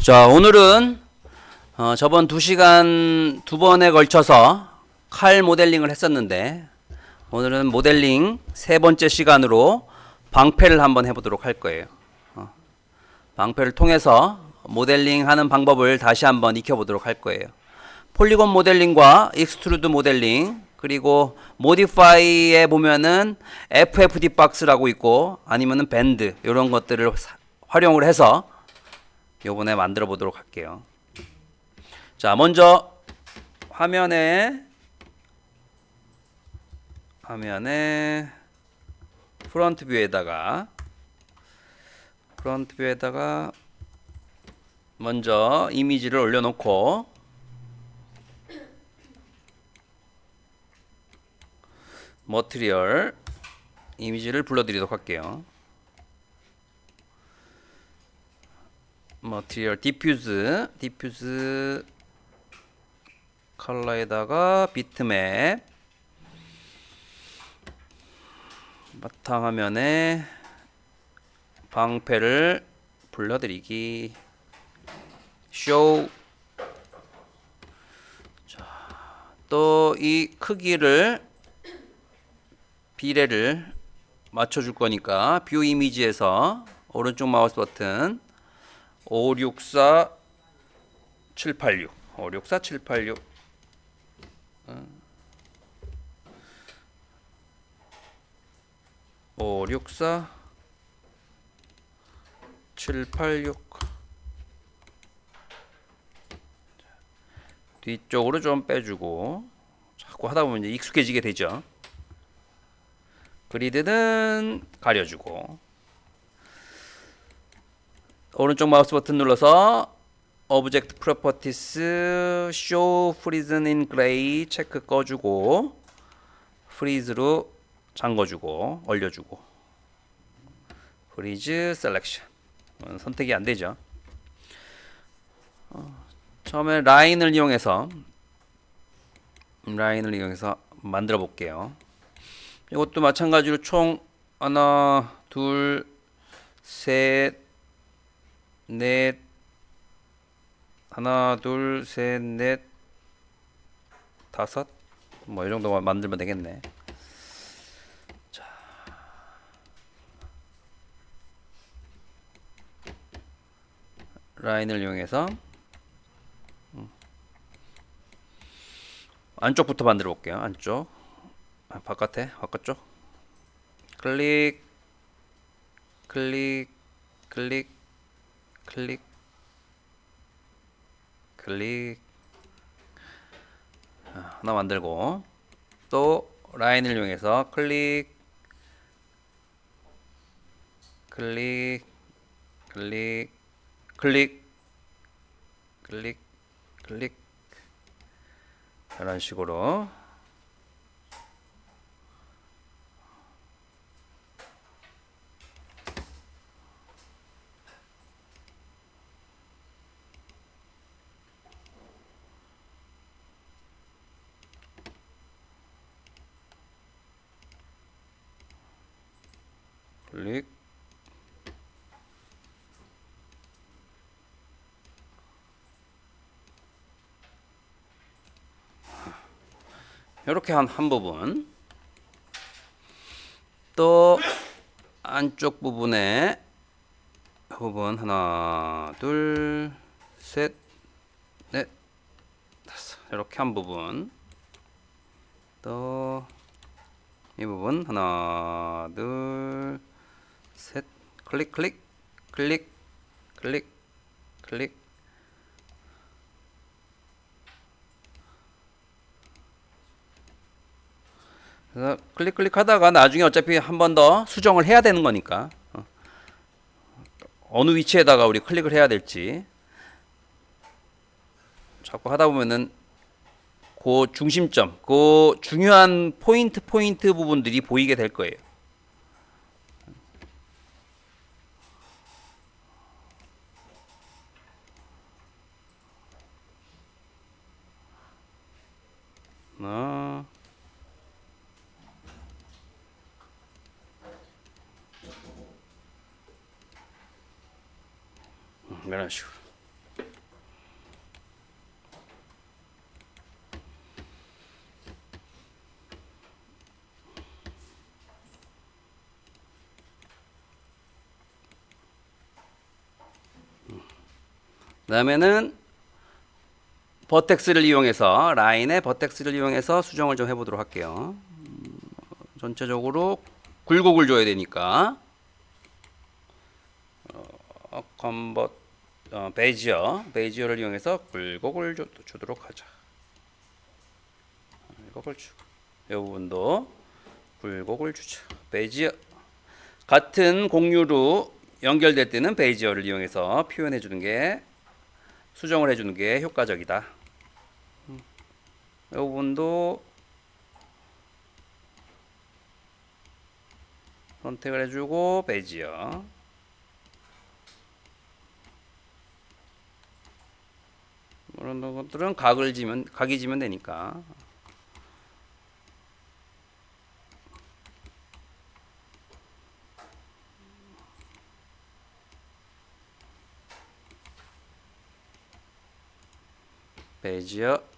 자, 오늘은 저번 2시간 2번에 걸쳐서 칼 모델링을 했었는데, 오늘은 모델링 3번째 시간으로 방패를 한번 해보도록 할 거예요. 방패를 통해서 모델링 하는 방법을 다시 한번 익혀보도록 할 거예요. 폴리곤 모델링과 익스트루드 모델링, 그리고 모디파이에 보면은 FFD 박스라고 있고 아니면은 밴드, 이런 것들을 활용을 해서 요번에 만들어 보도록 할게요. 자, 먼저 화면에 프론트 뷰에다가 먼저 이미지를 올려놓고 머티리얼 이미지를 불러드리도록 할게요. 머티리얼 디퓨즈 컬러에다가 비트맵, 바탕화면에 방패를 불러드리기, 쇼. 또 이 크기를 비례를 맞춰줄 거니까 뷰 이미지에서 오른쪽 마우스 버튼 564 786 564 786 564 786 뒤쪽으로 좀 빼주고, 자꾸 하다 보면 이제 익숙해지게 되죠. 그리드는 가려주고, 오른쪽 마우스 버튼 눌러서 오브젝트 프로퍼티스 쇼 프리즌 인 그레이 체크 꺼주고, 프리즈로 잠궈주고 얼려주고, 프리즈 셀렉션 선택이 안되죠. 처음에 라인을 이용해서 만들어 볼게요. 이것도 마찬가지로 총 하나 둘 셋 넷, 하나 둘 셋 넷 다섯, 뭐 이 정도만 만들면 되겠네. 자, 라인을 이용해서 안쪽부터 만들어 볼게요. 안쪽, 바깥쪽 클릭 클릭 클릭 클릭 클릭. 하나 만들고, 또 라인을 이용해서 클릭 클릭 클릭 클릭 클릭 클릭, 이런 식으로 클릭. 이렇게 한 부분, 또 안쪽 부분 하나 둘 셋 넷 다섯, 이렇게 한 부분, 또 이 부분 하나 둘 셋, 클릭 클릭 클릭 클릭 클릭. 그래서 클릭 하다가 나중에 어차피 한 번 더 수정을 해야 되는 거니까, 어느 위치에다가 우리 클릭을 해야 될지 자꾸 하다 보면은 그 중심점, 그 중요한 포인트 부분들이 보이게 될 거예요. 이런 식으로. 다음에는 버텍스를 이용해서 라인의 버텍스를 이용해서 수정을 좀 해보도록 할게요. 전체적으로 굴곡을 줘야 되니까 컨버트 베이지어를 이용해서 굴곡을 주도록 하자. 굴곡을 주고 이 부분도 굴곡을 주자. 베이지어 같은 공유로 연결될 때는 베이지어를 이용해서 표현해 주는 게 수정을 해 주는 게 효과적이다. 이 부분도 선택을 해주고 베이지어 이런 것들은 각이 지면 되니까 베이지어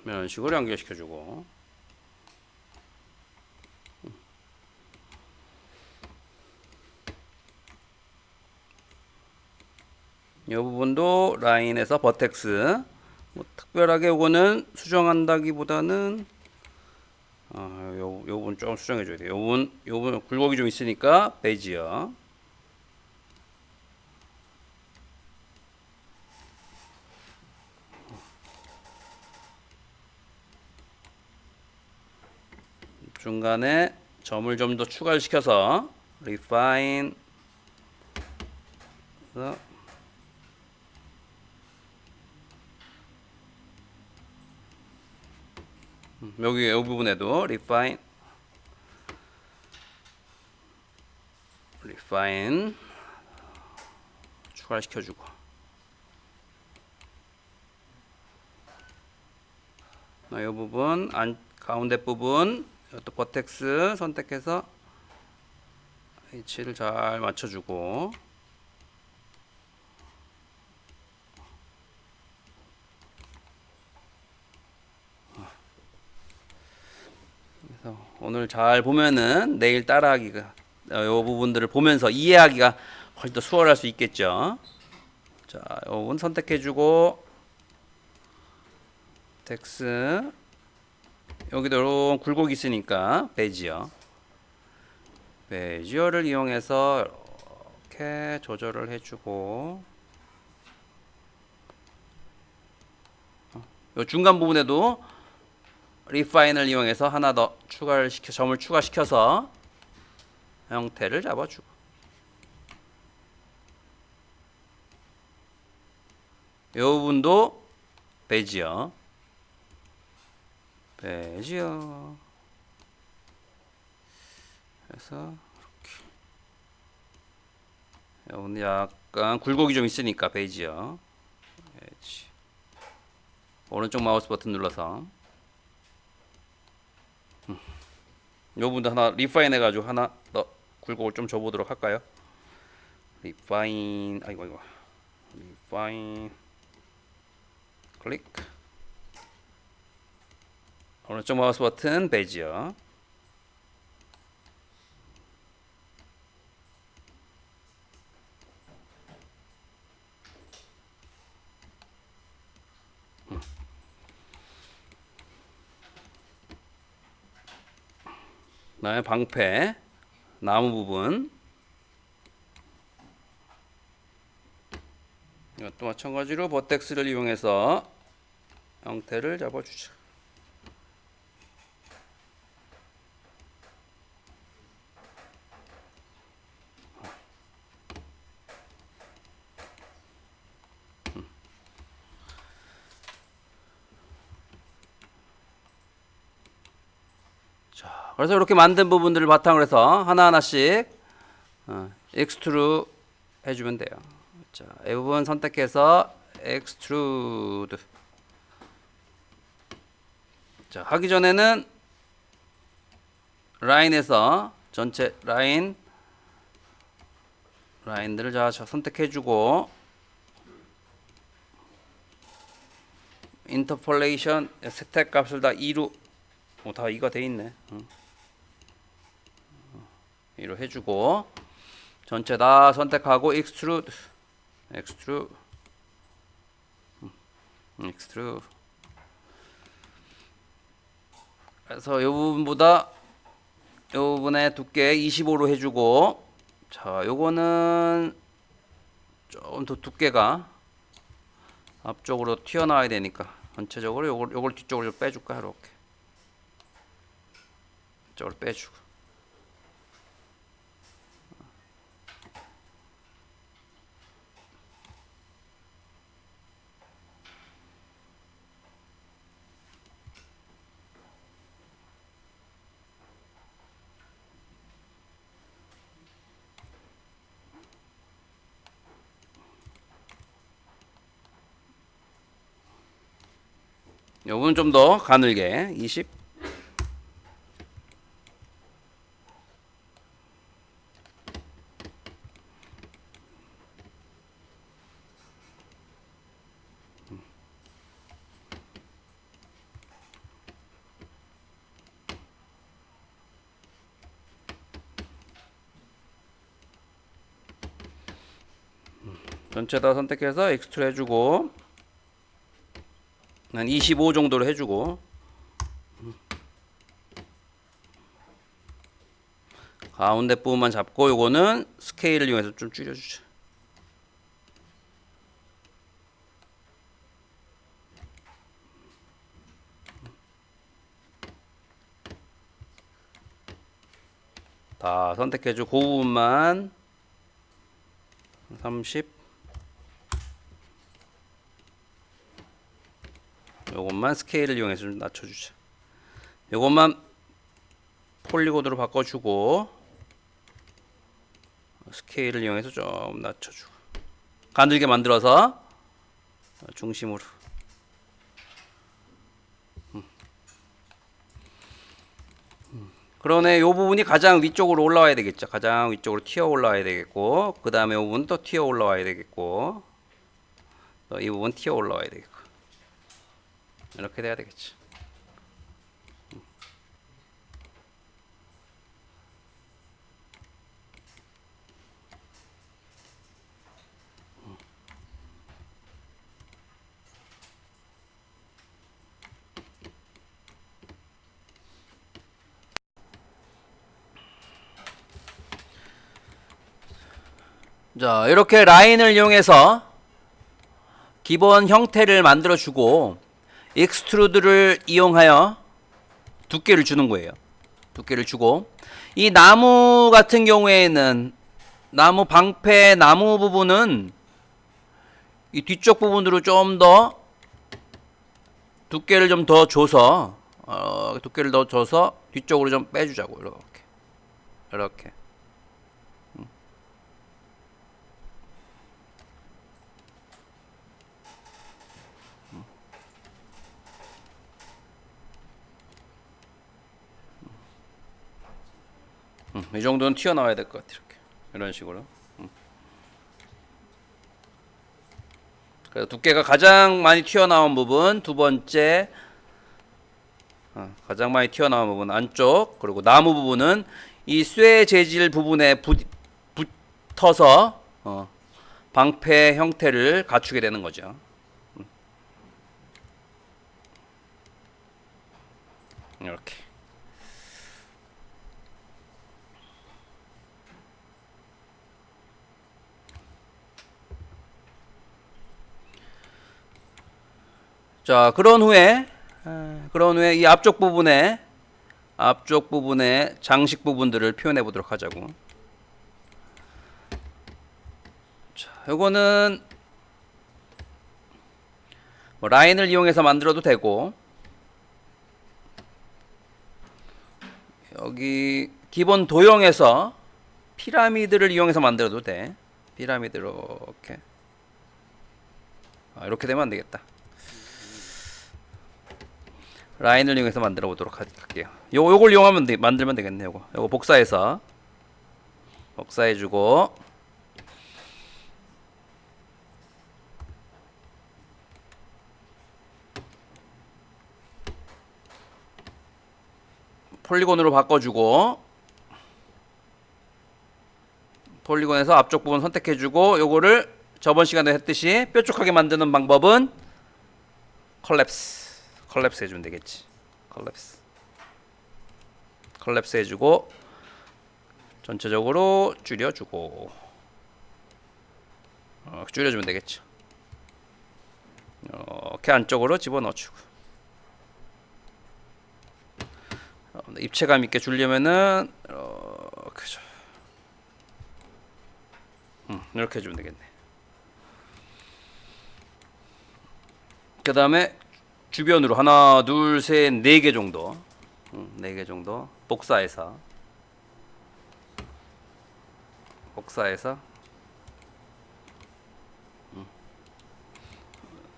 이런 식으로 연결시켜주고 이 부분도 라인에서 버텍스 뭐 특별하게 요거는 수정한다기보다는 요 부분 조금 수정해 줘야 돼요. 요 부분 굴곡이 좀 있으니까 베이지어 중간에 점을 좀 더 추가를 시켜서 refine 여기 이 부분에도 refine 추가시켜주고 이 부분 가운데 부분 또 버텍스 선택해서 위치를 잘 맞춰주고 그래서 오늘 잘 보면은 내일 따라하기가 이 부분들을 보면서 이해하기가 훨씬 더 수월할 수 있겠죠. 자, 이 부분 선택해주고 텍스 여기도 이런 굴곡이 있으니까 베이지어를 이용해서 이렇게 조절을 해주고 이 중간 부분에도 리파인을 이용해서 하나 더 점을 추가시켜서 형태를 잡아주고 이 부분도 베이지어 그래서 이렇게 오늘 약간 굴곡이 좀 있으니까 베이지어 오른쪽 마우스 버튼 눌러서 이 부분도 하나 리파인 해가지고 하나 더 굴곡을 좀 줘보도록 할까요? 리파인 리파인 클릭 오른쪽 마우스 버튼 베이지어 그다음에 방패 나무 부분 이것도 마찬가지로 버텍스를 이용해서 형태를 잡아주죠. 자, 그래서 이렇게 만든 부분들을 바탕으로 해서 하나하나씩 익스트루 해주면 돼요. 자, 이 부분 선택해서 extrude. 자, 하기 전에는 라인에서 전체 라인들을 자 선택해주고 인터폴레이션 스택 값을 다 2로 다 2가 돼 있네. 2로 해주고 전체 다 선택하고 extrude. 그래서 이 부분보다 이 부분의 두께 25로 해주고, 자, 요거는 좀 더 두께가 앞쪽으로 튀어나와야 되니까 전체적으로 요걸 뒤쪽으로 좀 빼줄까. 이렇게 이쪽으로 빼주고, 요건 좀 더 가늘게 20. 전체 다 선택해서 엑스트루 해주고, 한 25 정도로 해주고, 가운데 부분만 잡고 요거는 스케일을 이용해서 좀 줄여주죠. 다 선택해주고 그 부분만 30. 요것만 스케일을 이용해서 좀 낮춰주자. 요것만 폴리곤으로 바꿔주고 스케일을 이용해서 좀 낮춰주고 가늘게 만들어서 중심으로. 그러네. 요 부분이 가장 위쪽으로 올라와야 되겠죠. 가장 위쪽으로 튀어 올라와야 되겠고, 그 다음에 요 부분 또 튀어 올라와야 되겠고, 또 이 부분 튀어 올라와야 되겠고, 이렇게 돼야 되겠죠. 자, 이렇게 라인을 이용해서 기본 형태를 만들어 주고 익스트루드를 이용하여 두께를 주는 거예요. 두께를 주고, 이 나무 같은 경우에는 나무 방패 나무 부분은 이 뒤쪽 부분으로 좀 더 두께를 좀 더 줘서 두께를 더 줘서 뒤쪽으로 좀 빼주자고. 이렇게 이 정도는 튀어나와야 될 것 같아. 이렇게 이런 식으로. 그래서 두께가 가장 많이 튀어나온 부분 두 번째, 가장 많이 튀어나온 부분 안쪽, 그리고 나무 부분은 이 쇠 재질 부분에 붙어서 방패 형태를 갖추게 되는 거죠. 이렇게. 자, 그런 후에 이 앞쪽 부분에 장식 부분들을 표현해 보도록 하자고. 자, 요거는 뭐 라인을 이용해서 만들어도 되고, 여기 기본 도형에서 피라미드를 이용해서 만들어도 돼. 피라미드 이렇게 이렇게 되면 안 되겠다. 라인을 이용해서 만들어 보도록 할게요. 요걸 이용하면 만들면 되겠네. 요거 복사해서 복사해주고, 폴리곤으로 바꿔주고, 폴리곤에서 앞쪽 부분 선택해주고, 요거를 저번 시간에 했듯이 뾰족하게 만드는 방법은 컬랩스 해주면 되겠지. 컬랩스 해주고, 전체적으로 줄여주고, 줄여주면 되겠죠. 이렇게 안쪽으로 집어넣어주고, 입체감 있게 주려면은 그죠. 이렇게 해주면 되겠네. 그 다음에 주변으로 하나, 둘, 셋, 네 개 정도, 4개 정도 복사해서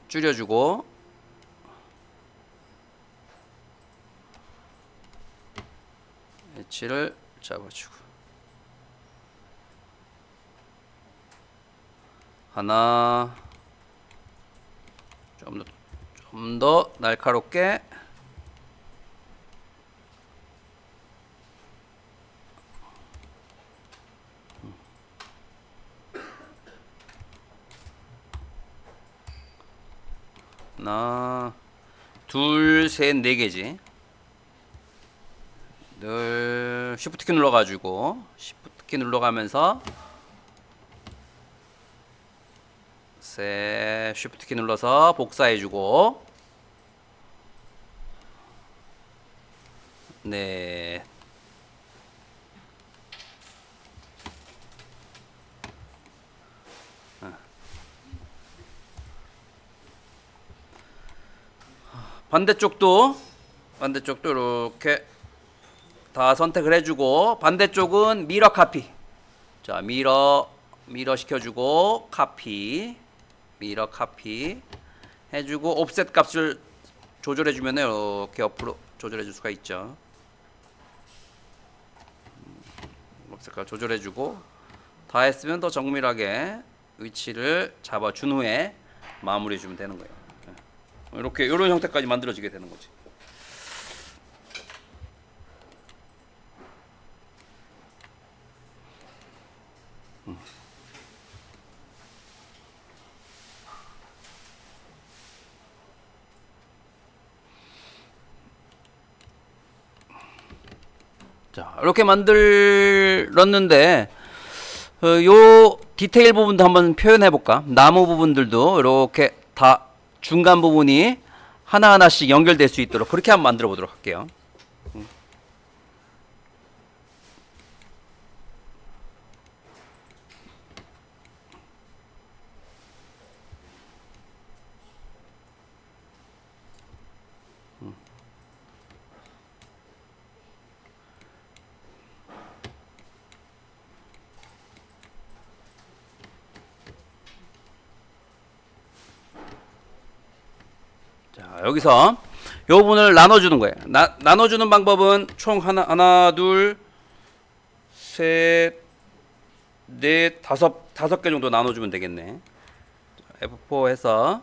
줄여주고, 위치를 잡아주고, 하나 좀 더 날카롭게, 하나, 둘, 셋, 네 개지. 늘 쉬프트키 눌러가지고, 쉬프트키 눌러가면서 셋, 쉬프트키 눌러서 복사해주고, 네, 반대쪽도 이렇게 다 선택을 해주고, 반대쪽은 미러 카피. 자, 미러 시켜주고, 미러 카피 해주고, 옵셋 값을 조절해주면 이렇게 옆으로 조절해줄 수가 있죠. 옵셋 값 조절해주고, 다 했으면 더 정밀하게 위치를 잡아준 후에 마무리해주면 되는 거예요. 이렇게 이런 형태까지 만들어지게 되는 거지. 자, 이렇게 만들었는데, 요 디테일 부분도 한번 표현해 볼까? 나무 부분들도 이렇게 다 중간 부분이 하나하나씩 연결될 수 있도록 그렇게 한번 만들어 보도록 할게요. 자, 여기서 요 부분을 나눠주는 거예요. 나눠주는 방법은 총 하나, 둘, 셋, 넷, 다섯 개 정도 나눠주면 되겠네. F4 해서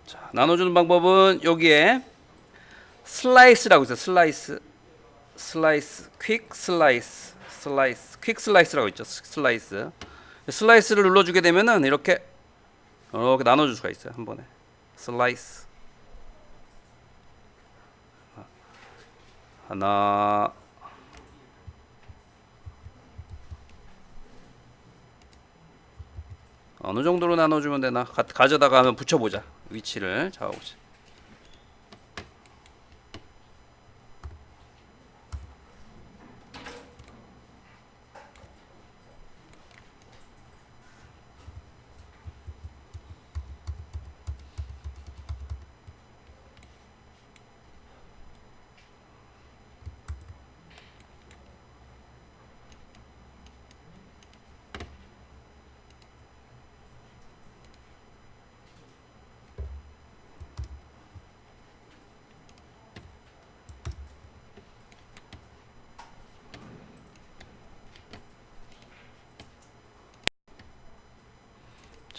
자, 나눠주는 방법은 여기에 슬라이스라고 있어요. 퀵 슬라이스라고 있죠. 슬라이스를 눌러주게 되면은 이렇게 나눠줄 수가 있어요. 한 번에 슬라이스 하나, 어느 정도로 나눠주면 되나? 가져다가 한번 붙여보자. 위치를 잡아보자.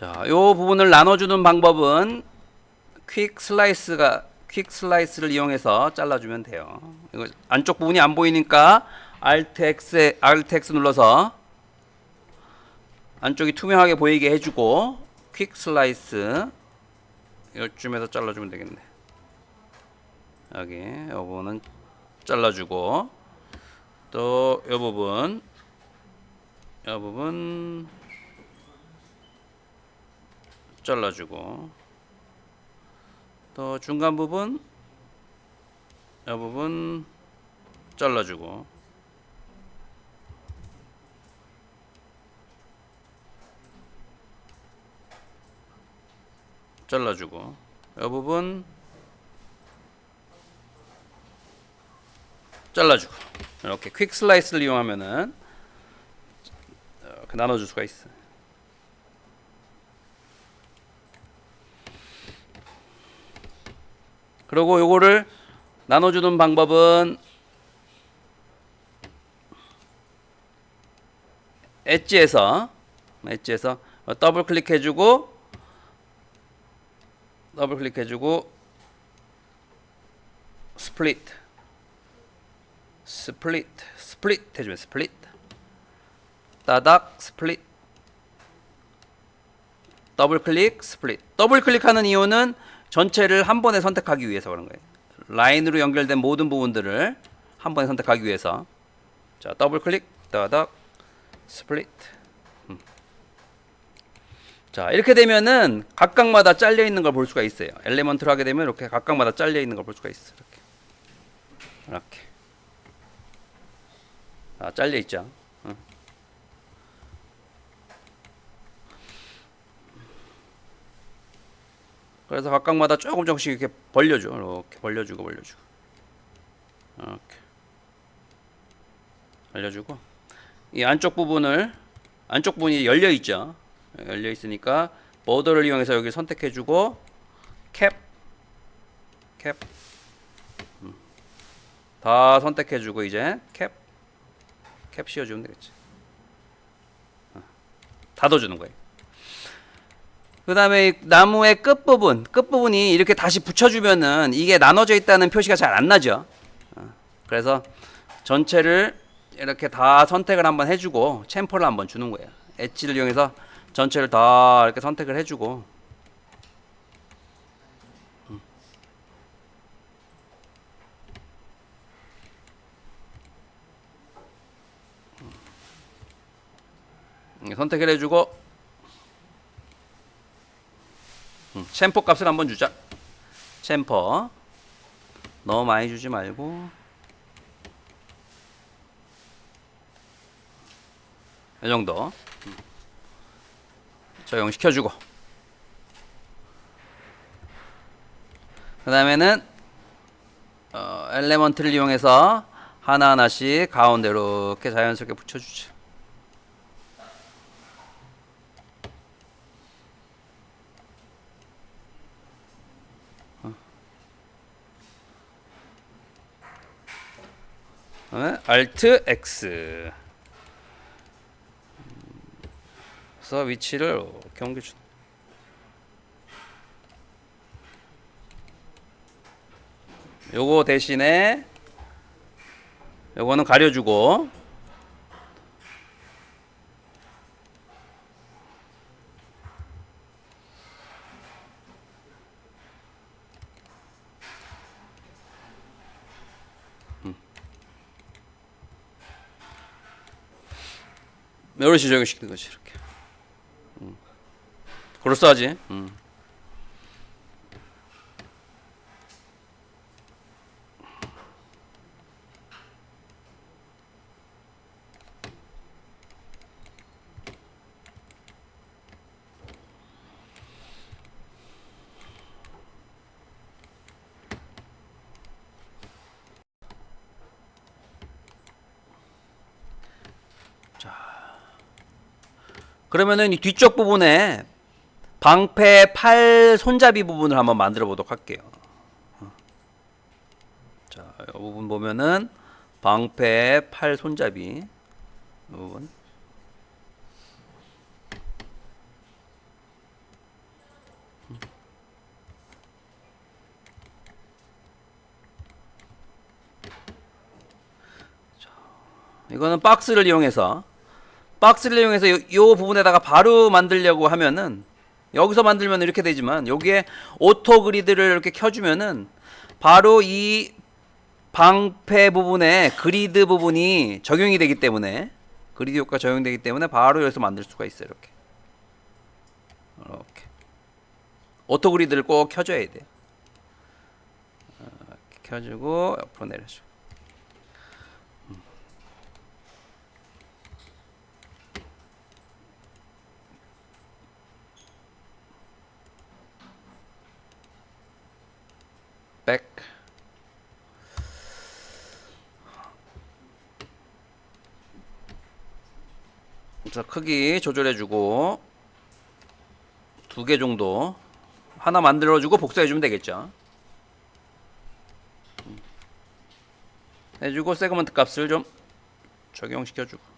자, 요 부분을 나눠주는 방법은 퀵 슬라이스를 이용해서 잘라주면 돼요. 이거 안쪽 부분이 안 보이니까 Alt X 눌러서 안쪽이 투명하게 보이게 해주고 퀵 슬라이스 이쯤에서 잘라주면 되겠네. 여기 이 부분은 잘라주고 또 이 부분 잘라주고 또 중간 부분 이 부분 잘라주고 이 부분 잘라주고 이렇게 퀵 슬라이스를 이용하면은 이렇게 나눠줄 수가 있어. 그리고 요거를 나눠주는 방법은 엣지에서 더블 클릭해주고 스플릿 해주면 스플릿 따닥 스플릿 더블 클릭하는 이유는 전체를 한 번에 선택하기 위해서 그런 거예요. 라인으로 연결된 모든 부분들을 한 번에 선택하기 위해서. 자, 더블 클릭 따닥 스플릿. 자, 이렇게 되면은 각각마다 잘려 있는 걸 볼 수가 있어요. 엘리먼트를 하게 되면 이렇게 각각마다 잘려 있는 걸 볼 수가 있어요. 이렇게. 아, 잘려 있죠. 그래서 각각마다 조금씩 이렇게 벌려줘. 이렇게 벌려주고. 이렇게. 벌려주고. 이 안쪽 부분이 열려 있죠. 열려 있으니까 보더를 이용해서 여기 선택해주고 캡 다 선택해주고 이제 캡 씌워주면 되겠지. 닫아주는 거예요. 그 다음에 나무의 끝부분이 이렇게 다시 붙여주면은 이게 나눠져 있다는 표시가 잘 안 나죠. 그래서 전체를 이렇게 다 선택을 한번 해주고 챔퍼를 한번 주는 거예요. 엣지를 이용해서 전체를 다 이렇게 선택을 해주고 선택을 해주고 챔퍼 값을 한번 주자. 챔퍼 너무 많이 주지 말고 이 정도 적용시켜주고 그 다음에는 엘레먼트를 이용해서 하나하나씩 가운데로 이렇게 자연스럽게 붙여주죠. Alt X 그래서 위치를 이렇게 옮겨주는 요거 대신에 요거는 가려주고 이런 식으로 적용시키는 거지 이렇게. 그럴싸하지. 그러면은 이 뒤쪽 부분에 방패 팔 손잡이 부분을 한번 만들어 보도록 할게요. 자, 이 부분 보면은 방패 팔 손잡이 이 부분 이거는 박스를 이용해서 요 부분에다가 바로 만들려고 하면은 여기서 만들면 이렇게 되지만 여기에 오토 그리드를 이렇게 켜주면은 바로 이 방패 부분에 그리드 부분이 적용이 되기 때문에 그리드 효과 적용되기 때문에 바로 여기서 만들 수가 있어요. 이렇게 오토 그리드를 꼭 켜줘야 돼. 켜주고 옆으로 내려줘. 백. 그래서 크기 조절해주고 2개 정도 하나 만들어주고 복사해주면 되겠죠. 해주고 세그먼트 값을 좀 적용시켜주고.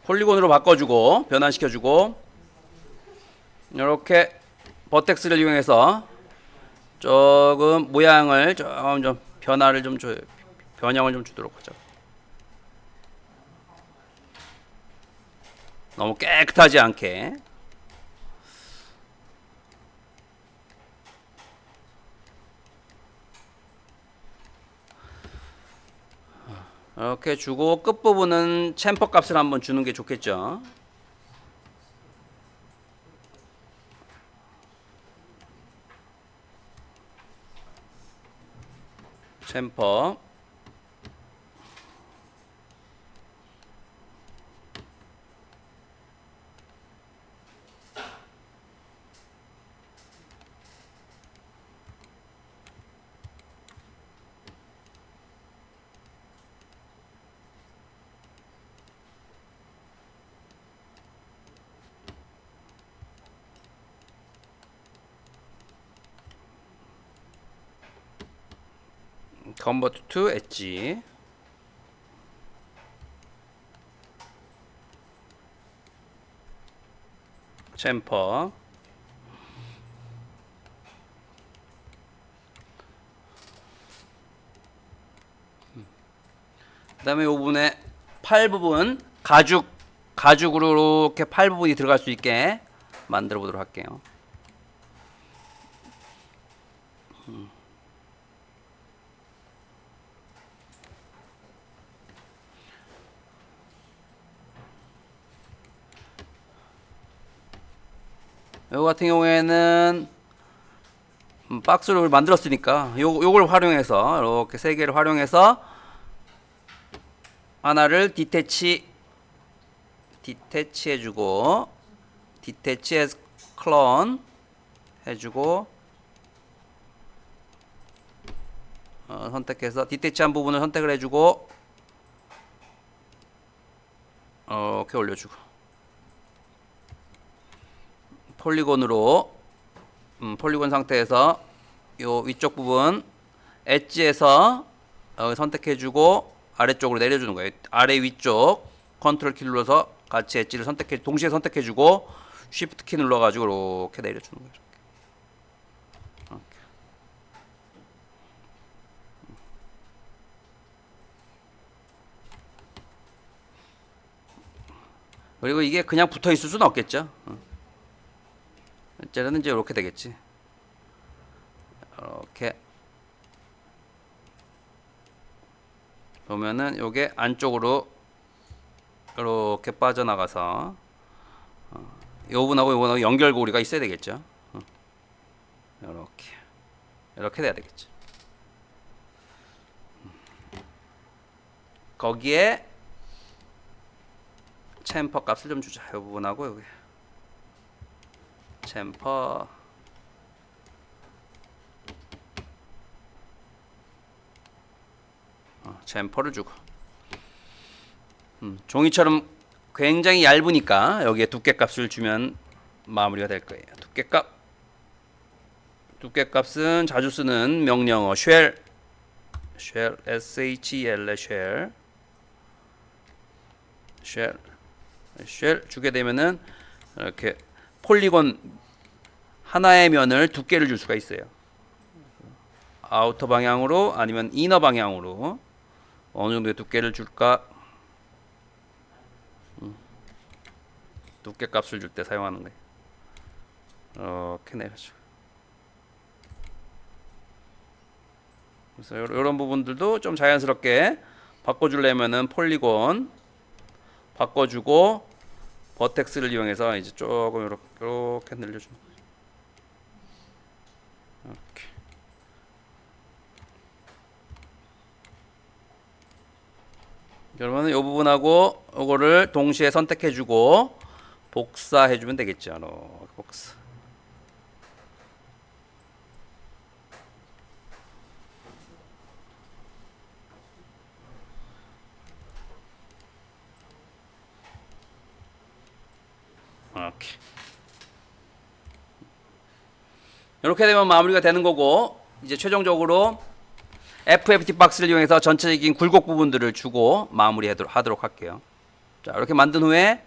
폴리곤으로 바꿔주고 변환시켜주고 이렇게 버텍스를 이용해서 조금 모양을 좀 변화를 좀 줘요. 변형을 좀 주도록 하죠. 너무 깨끗하지 않게. 이렇게 주고 끝부분은 챔퍼 값을 한번 주는 게 좋겠죠. 챔퍼 convert to 엣지 챔퍼 그 다음에 이 부분에 팔 부분 가죽으로 이렇게 팔 부분이 들어갈 수 있게 만들어 보도록 할게요. 이거 같은 경우에는 박스를 만들었으니까 요걸 활용해서 이렇게 세 개를 활용해서 하나를 디태치 해주고 디태치 as clone 해주고 선택해서 디태치한 부분을 선택을 해주고 이렇게 올려주고 폴리곤으로 폴리곤 상태에서 요 위쪽 부분 엣지에서 선택해주고 아래쪽으로 내려주는 거예요. 아래 위쪽 컨트롤 키 눌러서 같이 엣지를 동시에 선택해주고 쉬프트 키 눌러가지고 이렇게 내려주는 거예요. 이렇게. 그리고 이게 그냥 붙어 있을 수는 없겠죠. 이제는 이제 이렇게 되겠지. 이렇게 보면은 요게 안쪽으로 이렇게 빠져나가서 요분하고 연결고리가 있어야 되겠죠. 이렇게 돼야 되겠죠. 거기에 챔퍼 값을 좀 주자. 이 부분하고 여기 챔퍼 챔퍼를 주고 종이처럼 굉장히 얇으니까 여기에 두께값을 주면 마무리가 될 거예요. 두께값은 자주 쓰는 명령어 shell shell shell 주게 되면은 이렇게 폴리곤 하나의 면을 두께를 줄 수가 있어요. 아우터 방향으로 아니면 이너 방향으로 어느 정도의 두께를 줄까? 두께 값을 줄 때 사용하는 거예요. 이렇게 내려줘. 그래서 이런 부분들도 좀 자연스럽게 바꿔주려면은 폴리곤 바꿔주고 버텍스를 이용해서 이제 조금 이렇게 늘려주는 거죠. 이렇게. 그러면 이 부분하고 이거를 동시에 선택해주고 복사해주면 되겠죠. 복사. 이렇게. 이렇게 되면 마무리가 되는 거고 이제 최종적으로 FFT 박스를 이용해서 전체적인 굴곡 부분들을 주고 마무리하도록 할게요. 자, 이렇게 만든 후에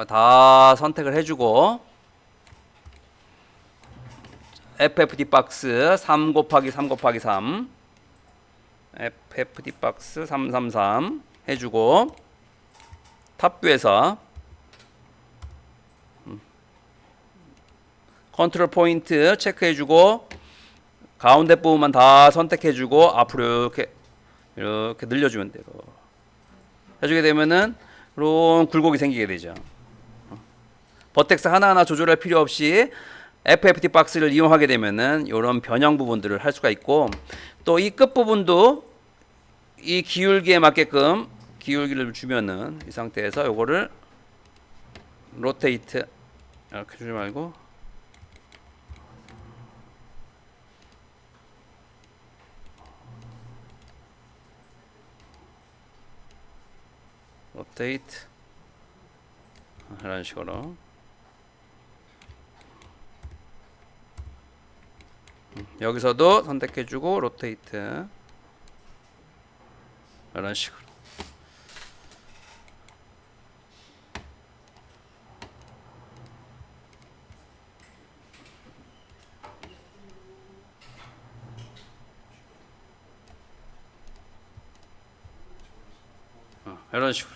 다 선택을 해주고 FFT 박스 3 곱하기 3 곱하기 3 FFT 박스 333 해주고 탑뷰에서 컨트롤 포인트 체크해주고 가운데 부분만 다 선택해주고 앞으로 이렇게 늘려주면 돼요. 해주게 되면은 이런 굴곡이 생기게 되죠. 버텍스 하나하나 조절할 필요 없이 FFT 박스를 이용하게 되면은 이런 변형 부분들을 할 수가 있고 또 이 끝 부분도 이 기울기에 맞게끔 기울기를 주면은 이 상태에서 요거를 로테이트 이렇게 주지 말고 로테이트 이런 식으로 여기서도 선택해주고 로테이트 이런 식으로 이런 식으로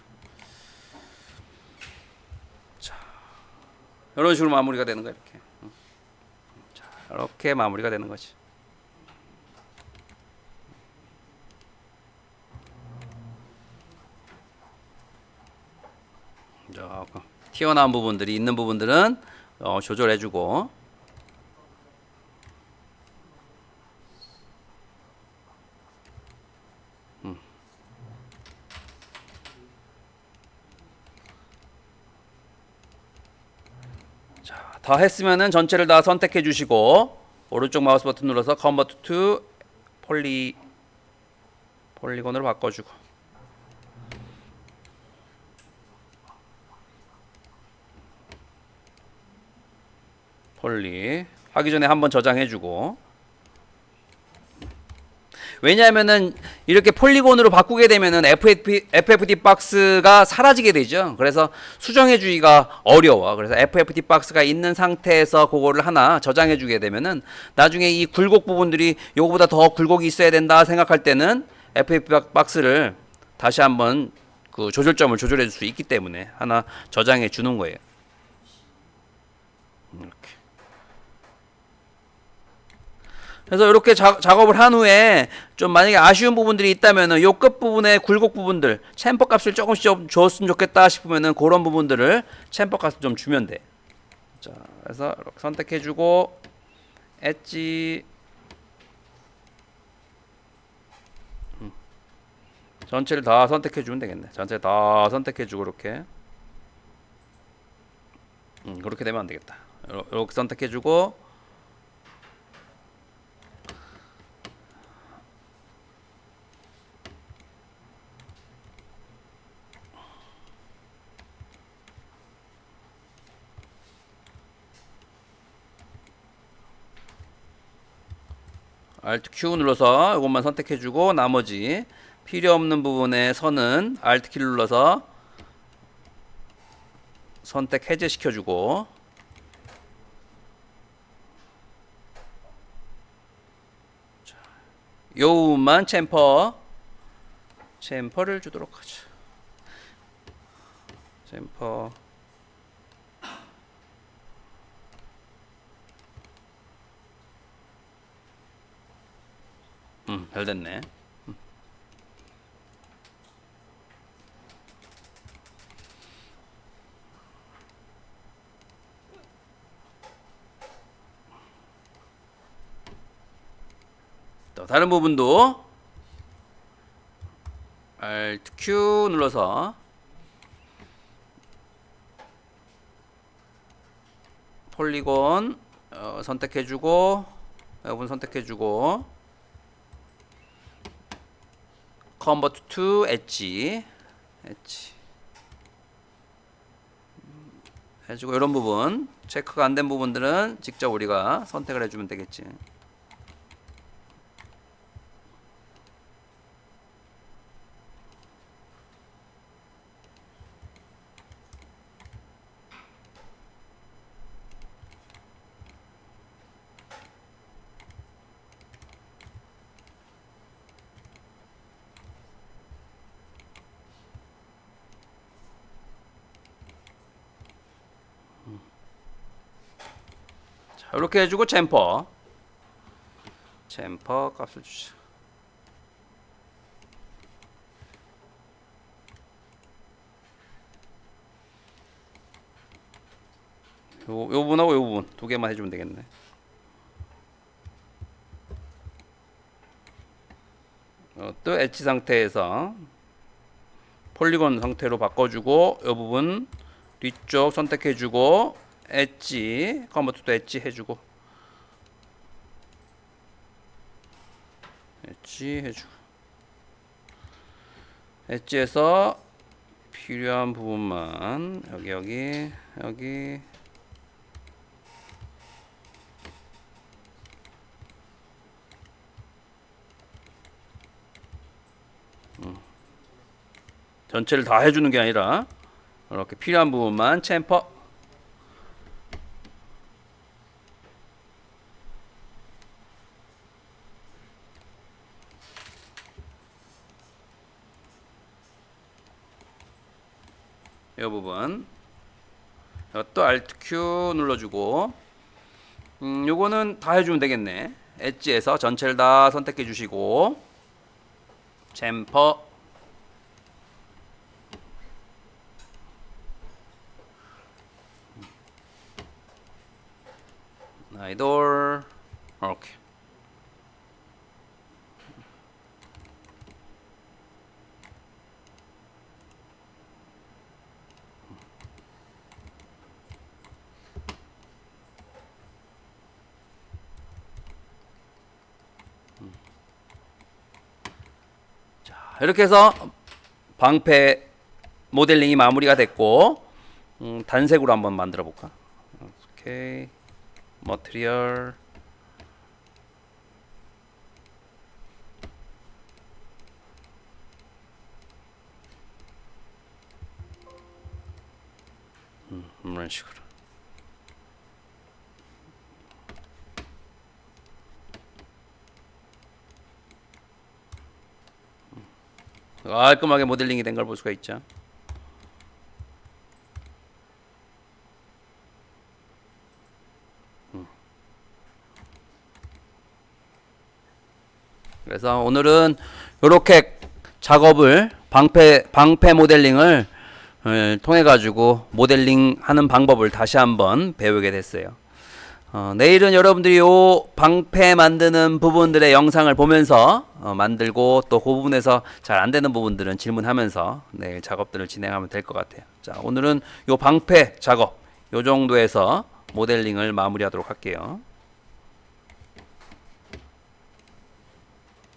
자 이런 식으로 마무리가 되는 거야 이렇게. 자 이렇게 마무리가 되는 거지. 조금 튀어나온 부분들이 있는 부분들은 조절해주고 자, 다 했으면은 전체를 다 선택해 주시고 오른쪽 마우스 버튼 눌러서 컨버트 투 폴리곤으로 바꿔주고 폴리 하기 전에 한번 저장해주고 왜냐하면은 이렇게 폴리곤으로 바꾸게 되면은 FFT 박스가 사라지게 되죠. 그래서 수정해주기가 어려워. 그래서 FFT 박스가 있는 상태에서 그거를 하나 저장해주게 되면은 나중에 이 굴곡 부분들이 요거보다 더 굴곡이 있어야 된다 생각할 때는 FFT 박스를 다시 한번 그 조절점을 조절해줄 수 있기 때문에 하나 저장해 주는 거예요. 이렇게. 그래서 이렇게 작업을 한 후에 좀 만약에 아쉬운 부분들이 있다면은 요 끝 부분의 굴곡 부분들 챔퍼 값을 조금씩 좀 줬으면 좋겠다 싶으면은 그런 부분들을 챔퍼 값을 좀 주면 돼. 자, 그래서 이렇게 선택해주고 엣지 전체를 다 선택해주면 되겠네. 전체 다 선택해주고 이렇게 그렇게 되면 안 되겠다. 이렇게 선택해주고 Alt Q 눌러서 이것만 선택해주고 나머지 필요 없는 부분의 선은 Alt 키 눌러서 선택 해제시켜주고 요 부분만 챔퍼를 주도록 하죠. 챔퍼 잘 됐네. 또 다른 부분도 Alt Q 눌러서 폴리곤 선택해주고 여분 선택해주고 Convert to Edge 해주고 이런 부분 체크가 안 된 부분들은 직접 우리가 선택을 해주면 되겠지. 자, 이렇게 해주고 챔퍼 값을 주자. 요 부분하고 요 부분 두 개만 해주면 되겠네. 또 엣지 상태에서 폴리곤 상태로 바꿔주고 요 부분 뒤쪽 선택해주고 엣지 컨버트도 엣지 해주고 엣지에서 필요한 부분만 여기 전체를 다 해주는 게 아니라 이렇게 필요한 부분만 챔퍼 이 부분 또 Alt Q 눌러주고 요거는 다 해주면 되겠네. 엣지에서 전체를 다 선택해 주시고 챔퍼 아이돌 이렇게 자, 이렇게 해서 방패 모델링이 마무리가 됐고 단색으로 한번 만들어 볼까? 오케이. 머티리얼 이런 식으로 깔끔하게 모델링이 된 걸 볼 수가 있죠. 그래서 오늘은 이렇게 작업을 방패 모델링을 통해 가지고 모델링 하는 방법을 다시 한번 배우게 됐어요. 내일은 여러분들이 요 방패 만드는 부분들의 영상을 보면서 만들고 또 그 부분에서 잘 안되는 부분들은 질문하면서 내일 작업들을 진행하면 될 것 같아요. 자, 오늘은 요 방패 작업 요 정도에서 모델링을 마무리하도록 할게요.